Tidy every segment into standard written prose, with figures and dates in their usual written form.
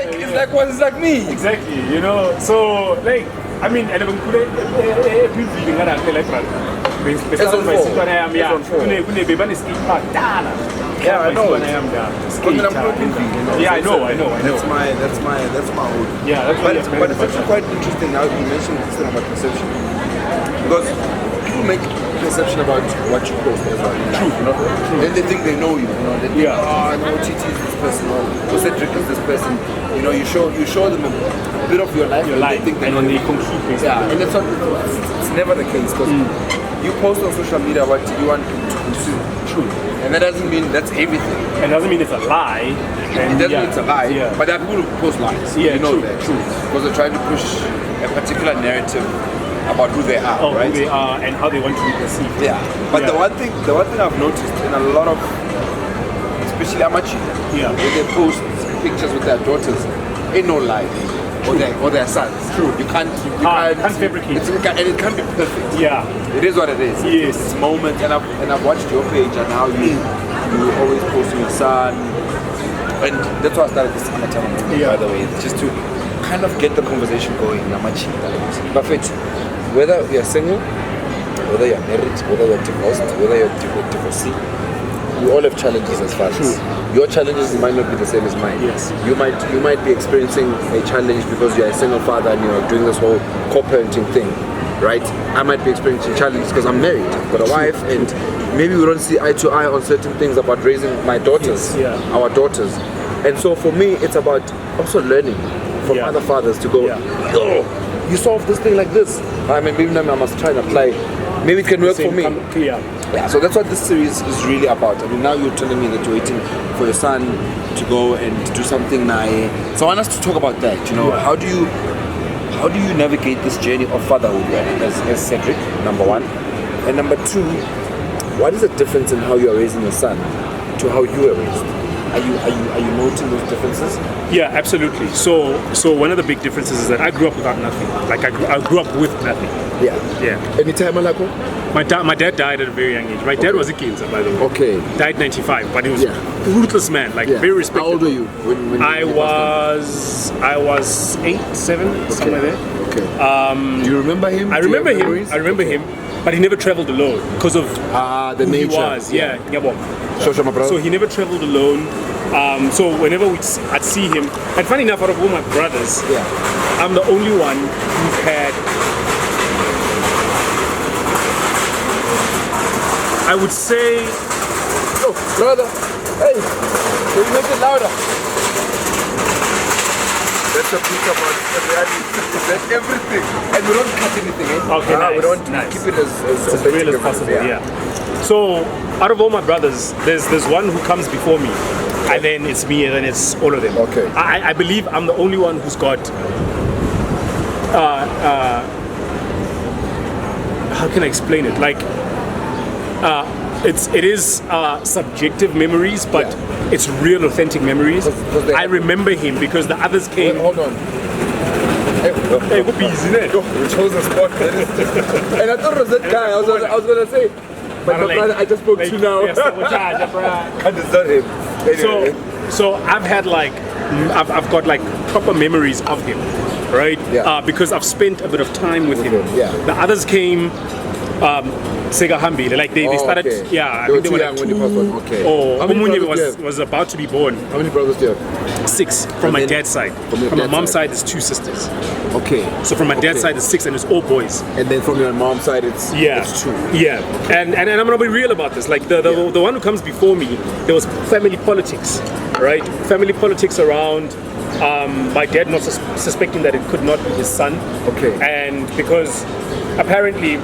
it's like me. Exactly, you know. So like, I mean, and when like yeah, I know. Yeah, I know. That's my own. Yeah, but it's actually quite interesting now you mentioned this thing about perception, because people make perception about what you post as well. True. You know? Then they think they know you. You know, they think, oh, no, TT is this person, or Cedric is this person. You know, you show them a bit of your life, and they think they know you. Yeah, and that's not. It's never the case, because you post on social media what you want people to consume. True. And that doesn't mean that's everything. And it doesn't mean it's a lie. And it doesn't mean it's a lie. Yeah. But there are people who post lies. Yeah, you know true, that. True. Because they're trying to push a particular narrative about who they are, right? Who they are and how they want to be perceived. Yeah. But the one thing I've noticed in a lot of, especially AMATYMA, when they post pictures with their daughters, ain't no lie. Or their sons. True. You can't fabricate. And it can't be perfect. Yeah. It is what it is. Yes. It's moment, and I've watched your page and how you always post your son, and that's why I started this AMATYMA, by the way, just to kind of get the conversation going. But whether you're single, whether you're married, whether you're divorced, whether you're divorcee, we all have challenges as fathers. Your challenges might not be the same as mine. Yes. You might be experiencing a challenge because you're a single father and you're doing this whole co-parenting thing, right? I might be experiencing challenges because I'm married, I've got a wife, and maybe we don't see eye to eye on certain things about raising my daughters, our daughters. And so for me, it's about also learning from other fathers to go, oh, you solve this thing like this. I mean, maybe I must try and apply. Maybe it can work for me. Yeah, so that's what this series is really about. I mean, now you're telling me that you're waiting for your son to go and do something nice. So I want us to talk about that. You know, how do you navigate this journey of fatherhood as Cedric, number one, and number two, what is the difference in how you are raising your son to how you were raised? Are you noting those differences? Yeah, absolutely. So one of the big differences is that I grew up without nothing. Like I grew up with nothing. Yeah. Any time alako? My dad died at a very young age. My dad was a cancer, by the way. Okay. Died 95, but he was a ruthless man, like very respected. How old were you when I was 8, 7, somewhere there. Okay. Do you remember him? I remember him, but he never traveled alone because of the who nature. He was. So he never traveled alone. So whenever I'd see him, and funny enough, out of all my brothers, I'm the only one who's had, I would say, oh brother, hey, can you make it louder? That's a piece about that's everything, and we don't cut anything. Okay, nice. We don't keep it as real as possible. Yeah. So out of all my brothers, there's one who comes before me, and then it's me, and then it's all of them. Okay. I believe I'm the only one who's got how can I explain it? Like it is subjective memories, but it's real authentic memories. I remember him because the others came. Wait, hold on. Hey, go busy, we chose a spot. And I thought it was that guy. I was gonna say, but my brother I just spoke to now. And it's not him. Anyway. So I've had I've got like proper memories of him, right? Because I've spent a bit of time with him. The others came Sega Hambile, like they started. Okay. I they think were they were too like young when you passed on. Okay. Or Omunye was about to be born. How many brothers do you have? 6 from my dad's side. From my mom's side, there's 2 sisters. Okay. So from my dad's side, it's 6, and it's all boys. And then from your mom's side, it's 2. Yeah. And I'm gonna be real about this. Like the one who comes before me, there was family politics, right? Family politics around. My dad not suspecting that it could not be his son. Okay. And because apparently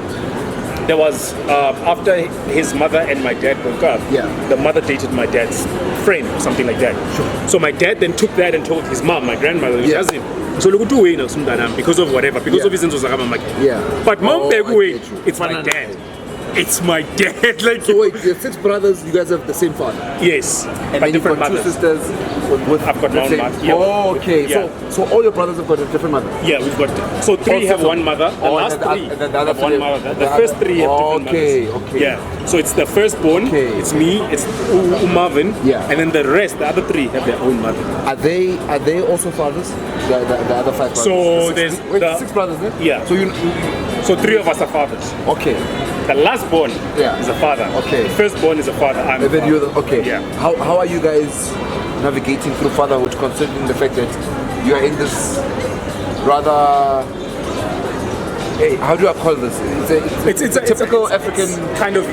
there was after his mother and my dad broke up, the mother dated my dad's friend or something like that. Sure. So my dad then took that and told his mom, my grandmother, so look because of whatever, because of his like, but mom it's my dad. it's my dad. Like, so wait, you're 6 brothers, you guys have the same father? Yes, And but then you've different got 2 mothers. sisters with I've got the my own same. mother. Yeah. Oh, okay. Yeah. So all your brothers have got a different mother? Yeah, we've got, so 3 have one mother, the last 3 other have one 3 mother. The first 3 have different mothers. Okay. Yeah, so it's the firstborn, it's me, it's Marvin, and then the rest, the other 3 have their own mother. Are they also fathers? The other 5 brothers? So there's there's 6 brothers, eh? Yeah. So 3 of us are fathers. Okay. The last born is a father. Okay. The firstborn is a father. I'm And then a you're father. okay. Yeah. How are you guys navigating through fatherhood, considering the fact that you are in this rather, hey, how do I call this? It's a typical African kind of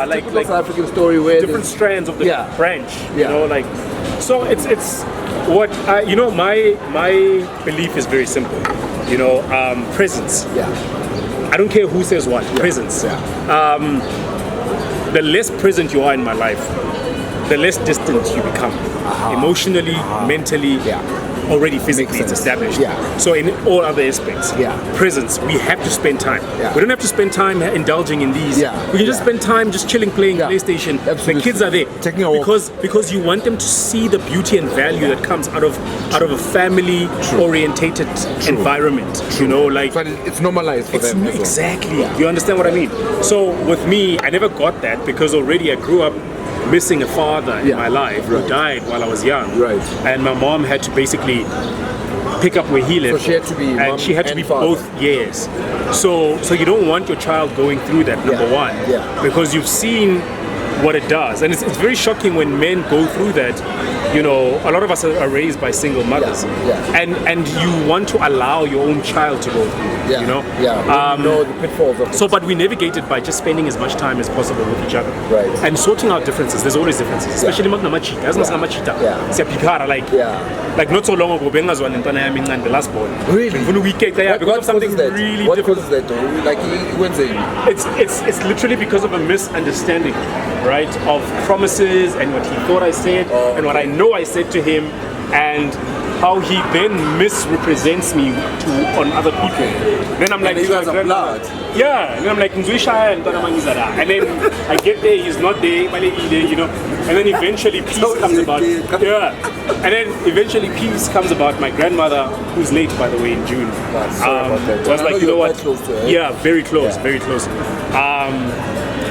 like like South African story where different strands of the branch. Yeah. You know, like, so it's what I, you know, my belief is very simple. You know, presence. Yeah. I don't care who says what. Presence. Yeah. The less present you are in my life, the less distant you become. Emotionally, mentally, already physically it's established. Yeah. So in all other aspects, presence, we have to spend time. Yeah. We don't have to spend time indulging in these. Yeah. We can just spend time just chilling, playing PlayStation. Absolutely. The kids are there. Taking a walk. Because you want them to see the beauty and value that comes out of a family orientated environment. You know, like, but it's normalized for them as well. Exactly. You understand what I mean? So with me, I never got that because already I grew up missing a father in my life who died while I was young. Right. And my mom had to basically pick up where he left. So she had to be and she had to be father. both. Yes. So you don't want your child going through that, number one. Yeah. Because you've seen what it does. And it's very shocking when men go through that. You know, a lot of us are raised by single mothers. And you want to allow your own child to go through it, you know? Yeah, you know the pitfalls of it. So, but we navigate it by just spending as much time as possible with each other. Right. And sorting out differences. There's always differences. Especially MJITA. As much as MJITA. Like not so long ago, the last born. Really? Because of something really what different. causes that though? Like It's literally because of a misunderstanding, right? Of promises and what he thought I said and what I know I said to him, and how he then misrepresents me on other people. Then I'm like, you guys are blood. Yeah, and then I'm like, and then I get there, he's not there, you know, and then eventually peace comes about. Yeah, and then eventually peace comes about. My grandmother, who's late by the way in June, was like, you know what? Yeah, very close, very close.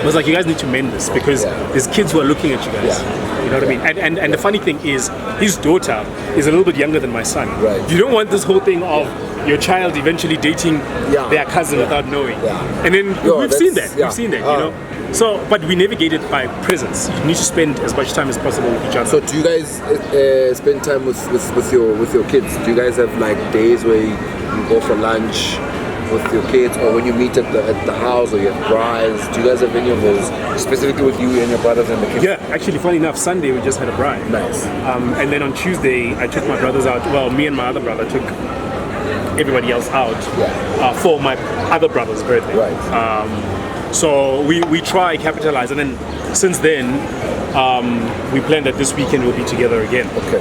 Was like, you guys need to mend this because there's kids who are looking at you guys. You know what I mean? And the funny thing is, his daughter is a little bit younger than my son. Right. You don't want this whole thing of your child eventually dating their cousin without knowing. And then we've seen that. We've seen that, you know? So, but we navigate it by presence. You need to spend as much time as possible with each other. So do you guys spend time with your kids? Do you guys have like days where you go for lunch with your kids, or when you meet at the house, or you have brides? Do you guys have any of those, specifically with you and your brothers and the kids? Yeah, actually, funny enough, Sunday we just had a bride. Nice. And then on Tuesday, I took my brothers out. Well, me and my other brother took everybody else out for my other brother's birthday. Right. So we try capitalize, and then since then we plan that this weekend we'll be together again. Okay.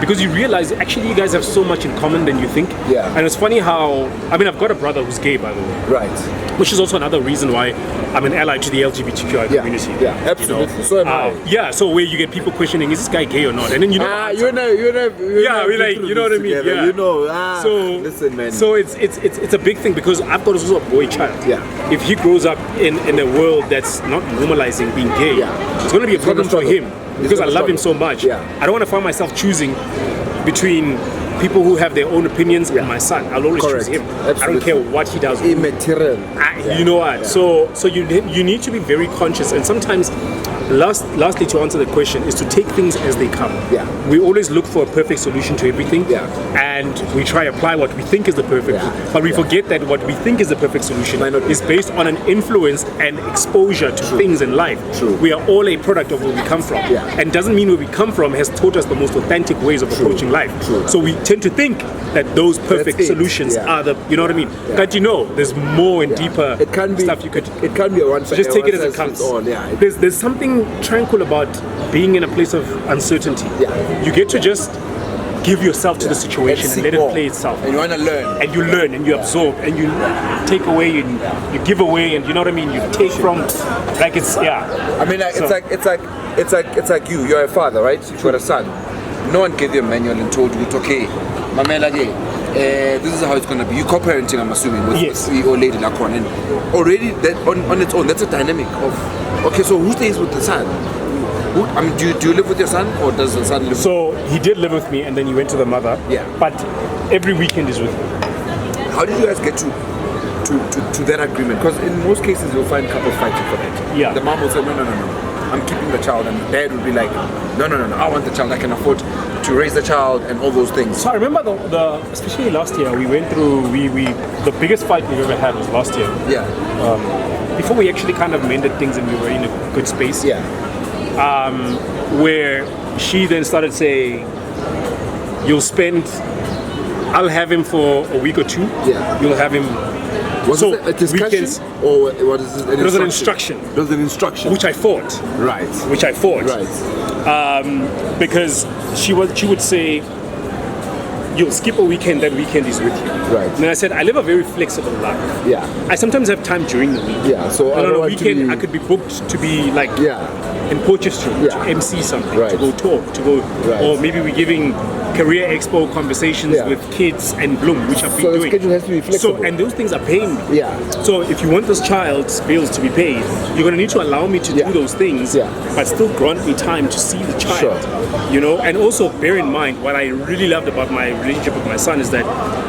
Because you realize actually you guys have so much in common than you think. Yeah. And it's funny how, I mean, I've got a brother who's gay, by the way. Right. Which is also another reason why I'm an ally to the LGBTQI community. Yeah, absolutely. You know? So am I. Yeah, so where you get people questioning, is this guy gay or not? And then you know. You know, we like, you know what I mean? Together. Yeah. You know. So listen, man. So it's a big thing because I've got also a boy child. Yeah. If he grows up in a world that's not normalizing being gay, it's going to be a problem for him because I love him so much. Yeah. I don't want to find myself choosing between people who have their own opinions and my son. I'll always choose him. Absolutely. I don't care what he does. Immaterial. You know what? Yeah. So you need to be very conscious, and sometimes lastly to answer the question is to take things as they come. Yeah. We always look for a perfect solution to everything. Yeah. And we try to apply what we think is the perfect but we forget that what we think is the perfect solution is based on an influence and exposure to things in life. True. We are all a product of where we come from. Yeah. And doesn't mean where we come from has taught us the most authentic ways of approaching life. True. So we tend to think that those perfect solutions are the, you know what I mean? Yeah. But you know, there's more and deeper stuff you could. It can be a one. Just take it as it comes. There's something tranquil about being in a place of uncertainty. Yeah. You get to just give yourself to the situation and let it play itself. And you want to learn. And you learn and you absorb and you take away and you give away and you know what I mean. You take from like it's I mean, like, so, it's like you're a father, right? You've got a son. No one gave you a manual and told you, it's okay, Mamela, this is how it's gonna be. You co-parenting, I'm assuming, with the CEO lady Lacon, and already that on its own, that's a dynamic of okay. So who stays with the son? I mean, do you live with your son, or does the son live? So he did live with me, and then he went to the mother. Yeah. But every weekend is with me. How did you guys get to that agreement? Because in most cases you'll find couples fighting for that. Yeah. The mom will say no, I'm keeping the child, and the dad would be like, no, I want the child. I can afford to raise the child and all those things. So I remember the especially last year we went through the biggest fight we've ever had was last year. Yeah. Before we actually kind of mended things and we were in a good space. Yeah. Where she then started saying, I'll have him for a week or two. Yeah. You'll have him. Was it a discussion weekends, or what is it? It was an instruction. It was an instruction. Which I fought. Right. Which I fought. Right. Because she would say, you'll skip a weekend, that weekend is with you. Right. And I said, I live a very flexible life. Yeah. I sometimes have time during the week. Yeah. So and on a weekend, I could be booked to be like in Portchester to MC something, to go talk, to go, or maybe we're giving career expo conversations with kids and Bloom, which I've been doing. So the schedule has to be flexible. So, and those things are paying me. Yeah. So if you want this child's bills to be paid, you're going to need to allow me to do those things, but still grant me time to see the child. Sure. You know, and also bear in mind what I really loved about my relationship with my son is that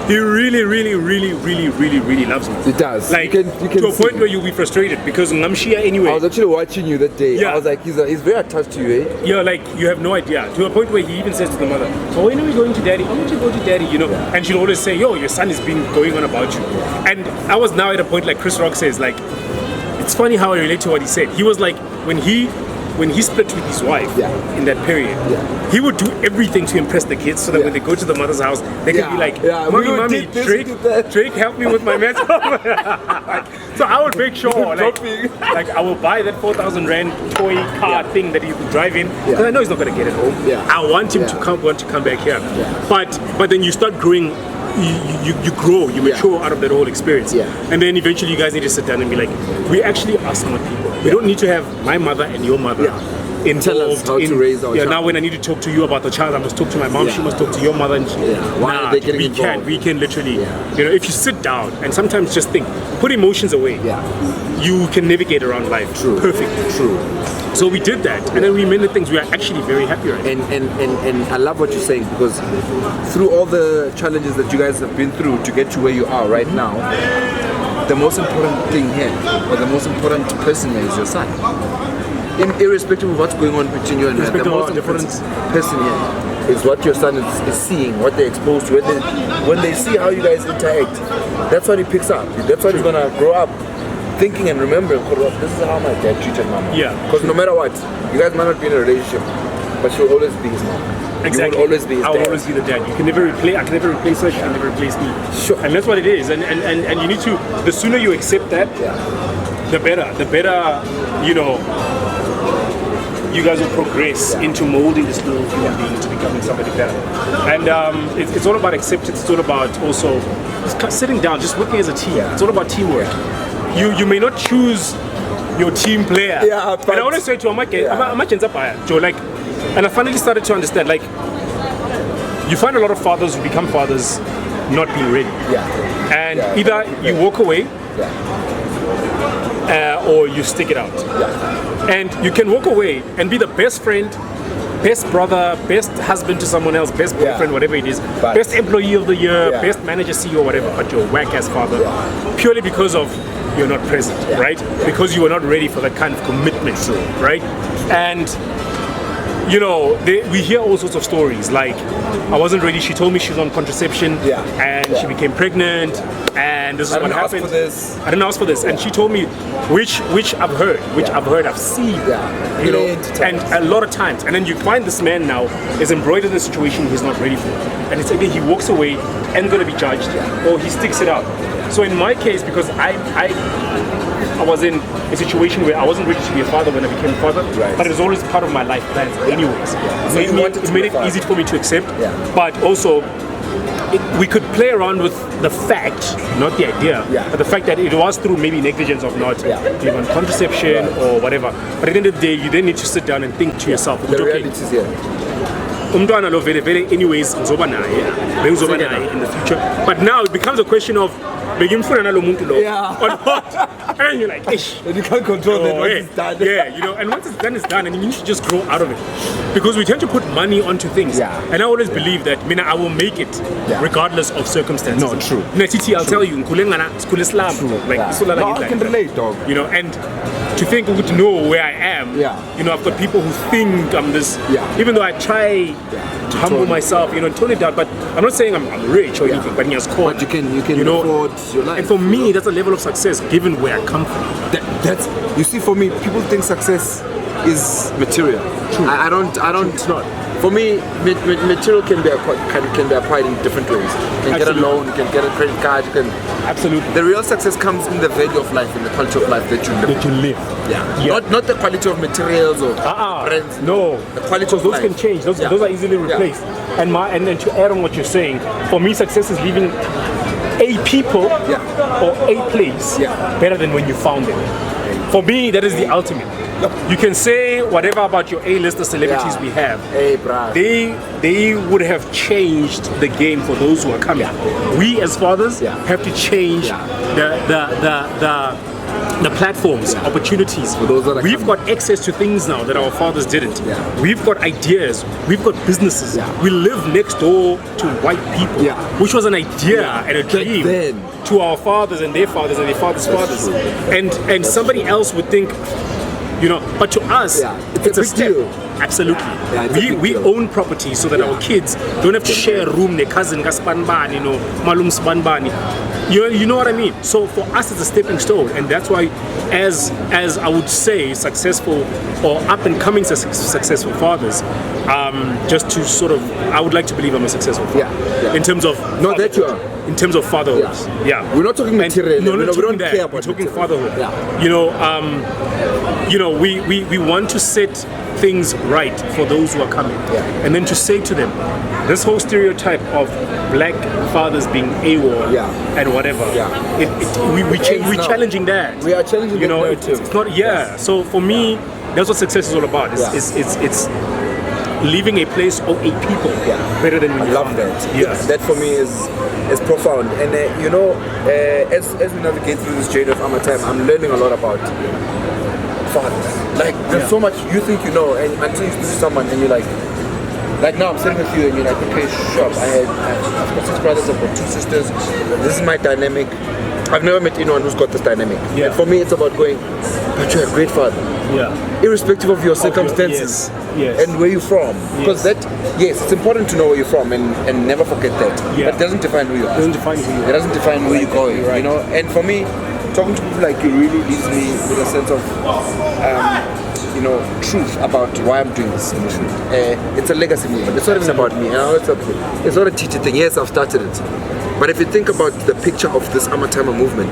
he really, really, really, really, really, really loves me. He does. Like you can to a point where you'll be frustrated because Ngamshia anyway. I was actually watching you that day. I was like, he's very attached to you, eh? Yeah, like you have no idea. To a point where he even says to the mother, "So when are we going to daddy? I want to go to daddy," you know. And she'll always say, "Yo, your son has been going on about you." And I was now at a point like Chris Rock says, like, it's funny how I relate to what he said. He was like, when he split with his wife in that period, he would do everything to impress the kids so that when they go to the mother's house, they can be like, Mommy, Drake helped me with my mess. So I would make sure, like I will buy that 4,000 Rand toy car thing that he will drive in, because I know he's not going to get it home. I want him to come back here. But then you start growing. You grow, you mature out of that whole experience. And then eventually you guys need to sit down and be like, we actually are smart people. We don't need to have my mother and your mother involved. Tell us how to raise our child. Now when I need to talk to you about the child, I must talk to my mom, she must talk to your mother. And Why are they getting involved? We can literally, you know, if you sit down and sometimes just think, put emotions away, you can navigate around life perfectly. True. So we did that, and then we mended things. We are actually very happy right now. And I love what you're saying, because through all the challenges that you guys have been through to get to where you are right now, the most important thing here, or the most important person here, is your son. Irrespective of what's going on between you and her, the most important person here is what your son is seeing, what they're exposed to. When they see how you guys interact, that's what he picks up. That's what he's gonna grow up thinking and remembering, this is how my dad treated my mom. Because no matter what, you guys might not be in a relationship, but she'll always be his mom. Exactly. You will always be his dad. I will always be the dad. You can never replace. I can never replace her. She can never replace me. Sure. And that's what it is. And you need to. The sooner you accept that, the better. The better, you know. You guys will progress into molding this little human being to becoming somebody better. And it's all about acceptance. It's all about also just sitting down, just working as a team. It's all about teamwork. You may not choose your team player. And I always say to Joe, like, and I finally started to understand, like, you find a lot of fathers who become fathers not being ready. And either you walk away or you stick it out. And you can walk away and be the best friend, best brother, best husband to someone else, best boyfriend, whatever it is, best employee of the year, best manager, CEO, whatever, but you're a whack-ass father, purely because of you're not present, right? Because you were not ready for that kind of commitment, right? And you know, we hear all sorts of stories, like, I wasn't ready, she told me she was on contraception, and she became pregnant, and this is what happened. I didn't ask for this, and she told me, which I've heard, I've seen, you know, and a lot of times. And then you find this man now is embroidered in a situation he's not ready for, and it's either he walks away and gonna be judged, or he sticks it out. So in my case, because I was in a situation where I wasn't ready to be a father when I became a father, but it was always part of my life plans anyways. So it made it easy for me to accept, but also we could play around with the fact, not the idea, but the fact that it was through maybe negligence of not even contraception or whatever. But at the end of the day, you then need to sit down and think to yourself, the realities here. Umntwana lo vele vele anyways ngizoba naye bengizoba naye in the future, but now it becomes a question of begimfuna nalo muntu lo or not, and you're like ish, and you can't control that once it's done. You know, and once it's done, it's done, and you need to just grow out of it, because we tend to put money onto things, and I always believe that I will make it regardless of circumstances. No, true. Titi, I'll tell you, like I can relate, dog. You know, and to think to know where I am, you know, I've got people who think I'm this, even though I try to humble myself, you know, and tone it down, but I'm not saying I'm rich or anything, but but you can you know, afford your life. And for me, that's a level of success given where I come from. That's, you see, for me, people think success is material. True. I don't. It's not. For me, material can be acquired in different ways. You can get a loan, you can get a credit card, you can. Absolutely. The real success comes in the value of life, in the quality of life that you live. Not the quality of materials or brands. No. The quality of those life. Can change. Those are easily replaced. And then to add on what you're saying, for me, success is leaving a people or a place better than when you found it. For me, that is the ultimate. You can say whatever about your A-lister celebrities we have. Hey, bruh. They would have changed the game for those who are coming. We as fathers have to change the platforms, opportunities. For those that are We've got access to things now that our fathers didn't. We've got ideas. We've got businesses. We live next door to white people, which was an idea and a dream to our fathers and their fathers and their fathers' fathers. And somebody else would think, you know, but to us, it's a big deal. Absolutely. We own property so that our kids don't have to share a room, their cousin, you know, malum spanbani. You know what I mean? So for us, it's a stepping stone, and that's why, as I would say, successful or up and coming successful fathers, just to sort of, I would like to believe I'm a successful father. In terms of not that you are. In terms of fatherhood, we're not talking material. No, we don't care about. We're talking fatherhood. You know, we want to set things right for those who are coming, and then to say to them, this whole stereotype of black fathers being AWOL and whatever, we're challenging that. We are challenging. You know, it's not. So for me, that's what success is all about. It's leaving a place or a people better than when you love that. That for me is profound. And you know, as we navigate through this journey of AMATYMA, I'm learning a lot about fathers. Like there's so much you think you know, and until you speak to someone and you're like now I'm sitting with you and you're like, okay, sure, I've got 6 brothers, I've got 2 sisters. This is my dynamic. I've never met anyone who's got this dynamic. And for me, it's about going, but you're a great father. Irrespective of your circumstances and where you're from. Because it's important to know where you're from and never forget that. But it doesn't define who you are. It doesn't define where you're going. You know. And for me, talking to people like you really leaves me with a sense of you know, truth about why I'm doing this. It's a legacy movement. It's not even about me. It's not a teacher thing. Yes, I've started it. But if you think about the picture of this AMATYMA movement,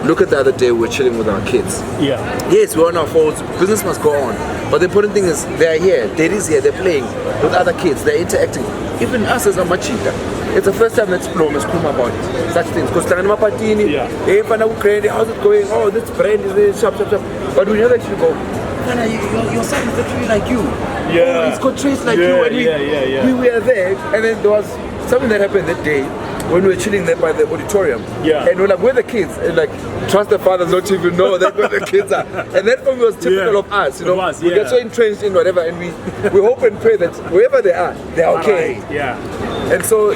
look at the other day we were chilling with our kids. Yes, we're on our phones. Business must go on. But the important thing is they're here. Daddy's here. They're playing with other kids. They're interacting. Even us as MJITA. It's the first time that Splom has come about such things. Because how's it going? Oh, this brand is sharp. But we never actually go, your son is literally like you. Oh, he's got traits like you. And we were there, and then there was something that happened that day when we were chilling there by the auditorium. And we're like, where are the kids? And like, trust the fathers not to even know that where the kids are. And that for me was typical of us, you know. We get so entrenched in whatever, and we hope and pray that wherever they are, they're okay. And so,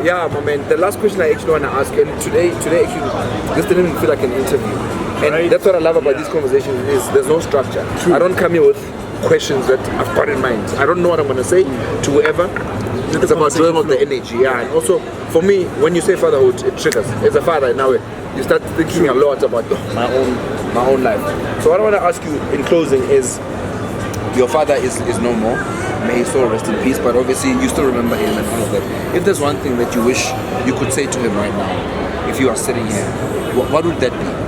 yeah, my man, the last question I actually want to ask, and today actually, this didn't even feel like an interview. And that's what I love about these conversations is there's no structure. I don't come here with questions that I've got in mind. I don't know what I'm going to say to whoever. It's about drawing out the energy, and also for me, when you say fatherhood, it triggers. As a father, now you start thinking a lot about my own life. So what I want to ask you in closing is, your father is no more. May his soul rest in peace. But obviously, you still remember him and all of that. If there's one thing that you wish you could say to him right now, if you are sitting here, what would that be?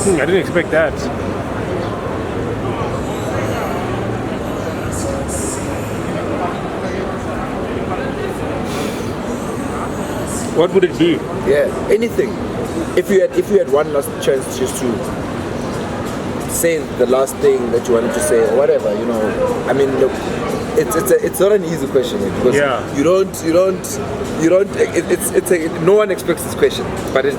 I didn't expect that. What would it be? Yeah, anything. If you had one last chance just to say the last thing that you wanted to say or whatever, you know. I mean, look, it's not an easy question because no one expects this question. But if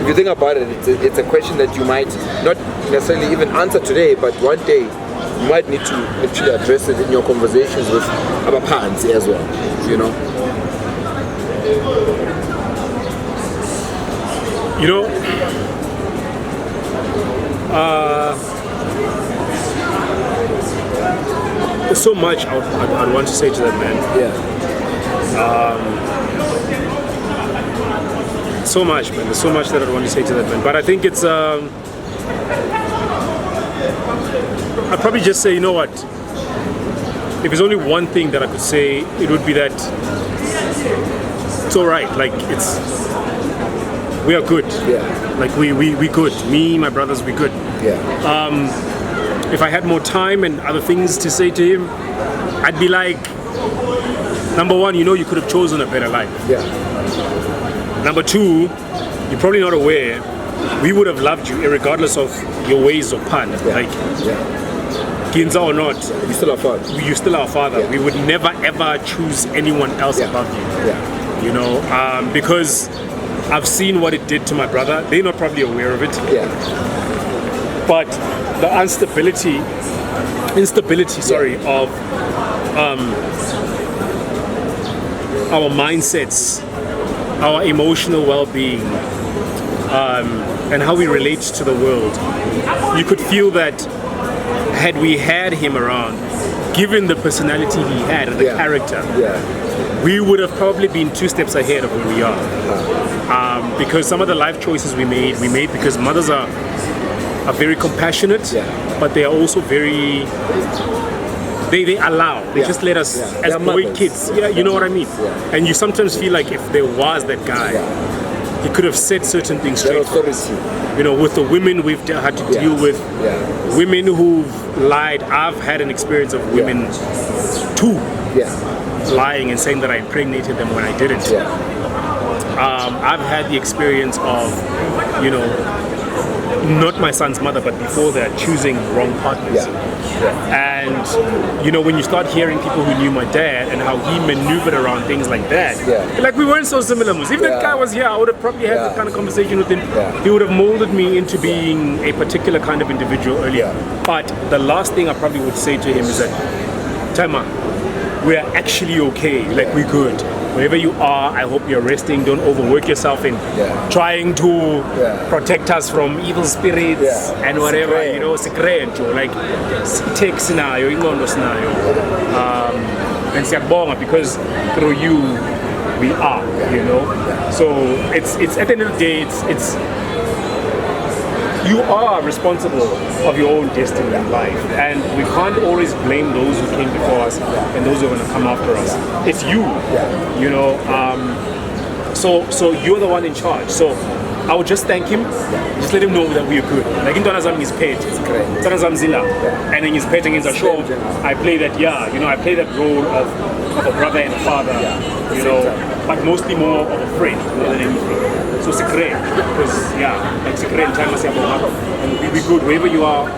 you think about it, it's a question that you might not necessarily even answer today, but one day you might need to actually address it in your conversations with other parents as well, you know. You know, there's so much I'd want to say to that man. Yeah. So much, man. There's so much that I'd want to say to that man. But I think it's, I'd probably just say, you know what? If there's only one thing that I could say, it would be that it's all right. Like, we are good. Yeah. Like we good. Me, my brothers, we good. Yeah. If I had more time and other things to say to him, I'd be like, number one, you know, you could have chosen a better life. Yeah. Number two, you're probably not aware, we would have loved you regardless of your ways of pan. Yeah. Like, Ginza or not, you're still our father. You're still our father. Yeah. We would never ever choose anyone else above you. Yeah. You know, because I've seen what it did to my brother. They're not probably aware of it. Yeah. But the instability, of our mindsets, our emotional well-being, and how we relate to the world. You could feel that had we had him around, given the personality he had and the character, we would have probably been 2 steps ahead of where we are. Because some of the life choices we made because mothers are very compassionate, but they are also very, they allow, they just let us as boy kids, you know what I mean? And you sometimes feel like if there was that guy, he could have said certain things straight for us. You know, with the women we've had to deal with, women who've lied. I've had an experience of women too lying and saying that I impregnated them when I didn't. I've had the experience of, you know, not my son's mother, but before that, choosing wrong partners. And, you know, when you start hearing people who knew my dad and how he maneuvered around things like that, like we weren't so similar. If that guy was here, I would have probably had that kind of conversation with him. He would have molded me into being a particular kind of individual earlier. But the last thing I probably would say to him is that, Tema, we are actually okay, like we're good. Wherever you are, I hope you're resting. Don't overwork yourself in trying to protect us from evil spirits and whatever, you know, secreto, like take scenario, ingondo scenario. And siyabonga because through you we are, you know. So it's at the end of the day, it's you are responsible of your own destiny in life, and we can't always blame those who came before us and those who are going to come after us. It's you, you know. So you're the one in charge. So I would just thank him. Just let him know that we are good. Like in Donazam is paid, Donazam Zilla, and then he's paid against a show. I play that, you know, I play that role of a brother and a father, you know, but mostly more of a friend than anything. So it's great, because like it's great time and we'll be good wherever you are.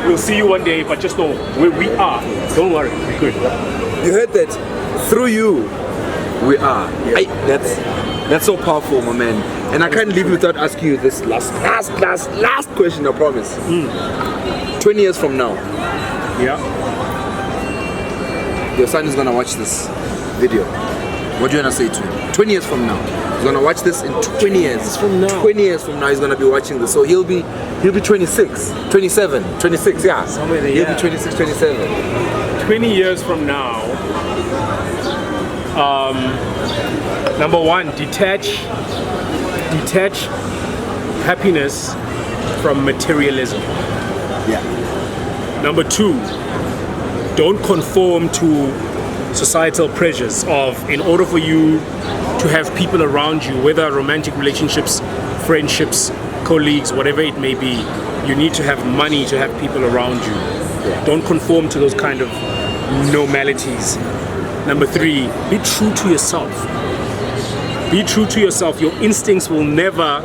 We'll see you one day, but just know where we are. Don't worry, we're good. You heard that? Through you, we are. That's so powerful, my man. And I can't leave without asking you this last question. I promise. 20 years from now, your son is gonna watch this video. What do you wanna say to him? 20 years from now, he's gonna watch this in 20 years. 20 years from now, he's gonna be watching this. So he'll be 26, 27, 26, Somewhere there, he'll be 26, 27. 20 years from now, number one, detach happiness from materialism. Number two, don't conform to societal pressures of, in order for you to have people around you, whether romantic relationships, friendships, colleagues, whatever it may be. You need to have money to have people around you. Don't conform to those kind of normalities. Number 3, be true to yourself. Be true to yourself. Your instincts will never,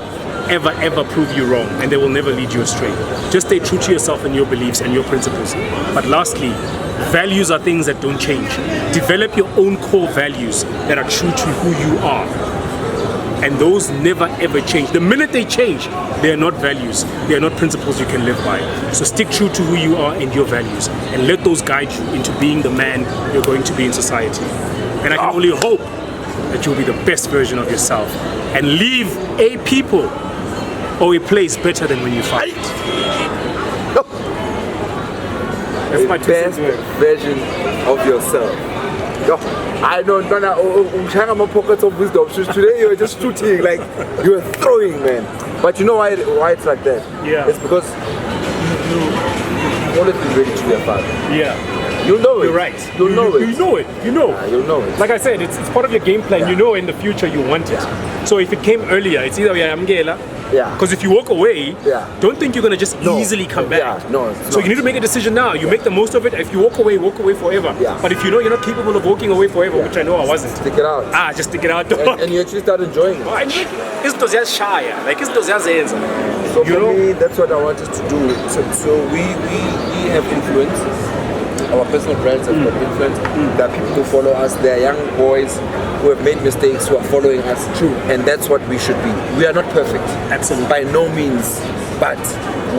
ever, ever prove you wrong, and they will never lead you astray. Just stay true to yourself and your beliefs and your principles. But lastly, values are things that don't change. Develop your own core values that are true to who you are. And those never ever change. The minute they change, they are not values. They are not principles you can live by. So stick true to who you are and your values, and let those guide you into being the man you're going to be in society. And I can only hope that you'll be the best version of yourself and leave a people or a place better than when you found it. That's my best version of yourself. I don't know, my pockets of wisdom. So today you were just shooting, like you were throwing, man. But you know why it's like that? Yeah. It's because you've always been ready to be a father. Yeah. You'll know it. You're right. You'll know it. You know it. You know. Yeah, you'll know it. Like I said, it's part of your game plan. Yeah. You know in the future you want it. So if it came earlier, it's either I'm Gela. Yeah. Because if you walk away, don't think you're gonna just easily come back. Yeah. No. So you need to make a decision now. You make the most of it. If you walk away forever. Yeah. But if you know you're not capable of walking away forever, which I know I wasn't. Stick it out. Just stick it out. And you actually start enjoying it. It's just shy. Like it's just So for me, that's what I wanted to do. So we have influence. Our personal brands have got influence. There are people who follow us. There are young boys who have made mistakes who are following us. True. And that's what we should be. We are not perfect. Absolutely. By no means. But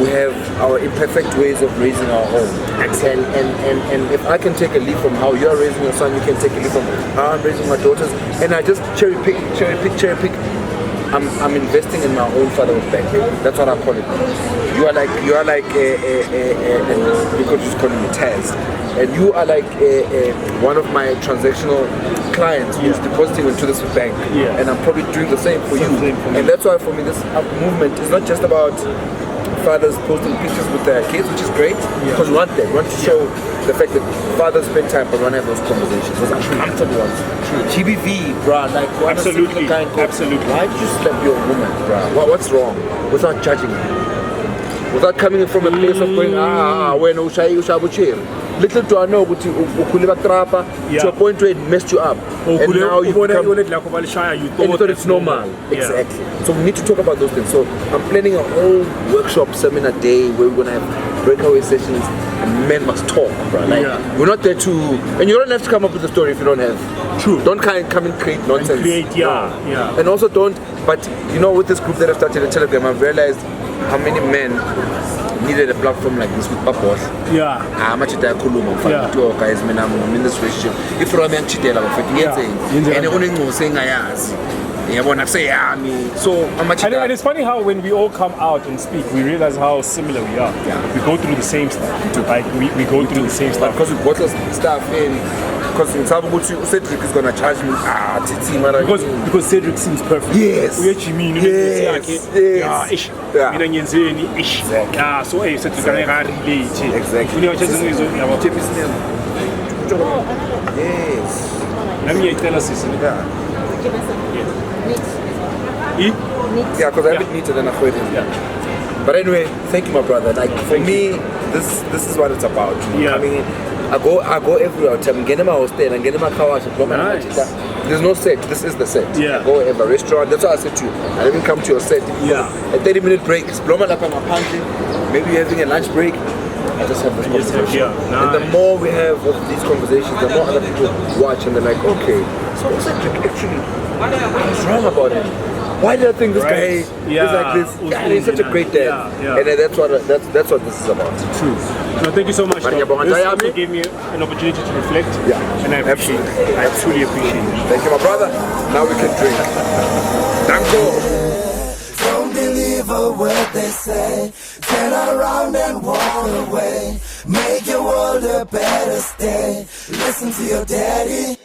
we have our imperfect ways of raising our own. Excellent. And if I can take a leaf from how you're raising your son, you can take a leaf from how I'm raising my daughters. And I just cherry pick. I'm investing in my own fatherhood bank. That's what I call it. You are like you could just call me Taz. And you are like one of my transactional clients who's depositing into this bank. Yeah. And I'm probably doing the same for you. And that's why for me this movement is not just about fathers posting pictures with their kids, which is great, because we want them. We want to show the fact that fathers spend time, but we want to have those conversations, those uncomfortable ones. GBV, bruh, like absolutely. Absolutely. Why did you slap your woman, bruh? What's wrong? Without judging her. Without coming from a place of going, when little do I know to a point where it messed you up. And now you thought it's normal. Exactly. So we need to talk about those things. So I'm planning a whole workshop, seminar day where we're going to have breakaway sessions and men must talk, bro. Like, we're not there to, and you don't have to come up with a story if you don't have. True. Don't come and create nonsense. And also don't, but you know, with this group that I've started at Telegram, I've realized how many men needed a platform like this with purpose. MJITA KHULUMA. Guys, I'm in this relationship. If you're a man, and only saying I so and it's funny how when we all come out and speak, we realize how similar we are. We go through the same stuff. Like we go through the same stuff. Because we brought us stuff in. Because in CEDRIC is gonna charge me because CEDRIC seems perfect. Yes. So CEDRIC gonna relate. Exactly. Yes. Let me tell us this. Yeah, because I'm a bit neater than I thought. But anyway, thank you, my brother. Like for me, this is what it's about. I mean, I go everywhere. I'm getting my hostel, I'm getting my car. There's no set. This is the set. I go every restaurant. That's why I said to you. I didn't come to your set. A 30-minute break. Maybe you're having a lunch break. I just have this conversation. And the more we have of these conversations, the more other people watch and they're like, okay, so CEDRIC actually, what's wrong about him? Why did I think this guy is like this? Yeah, he's such a great dad. And that's what this is about. True. No, thank you so much. This also gave me an opportunity to reflect. And I appreciate it. I truly appreciate it. Thank you, my brother. Now we can drink. Danko. Don't believe a word they say. Turn around and walk away. Make your world a better state. Listen to your daddy.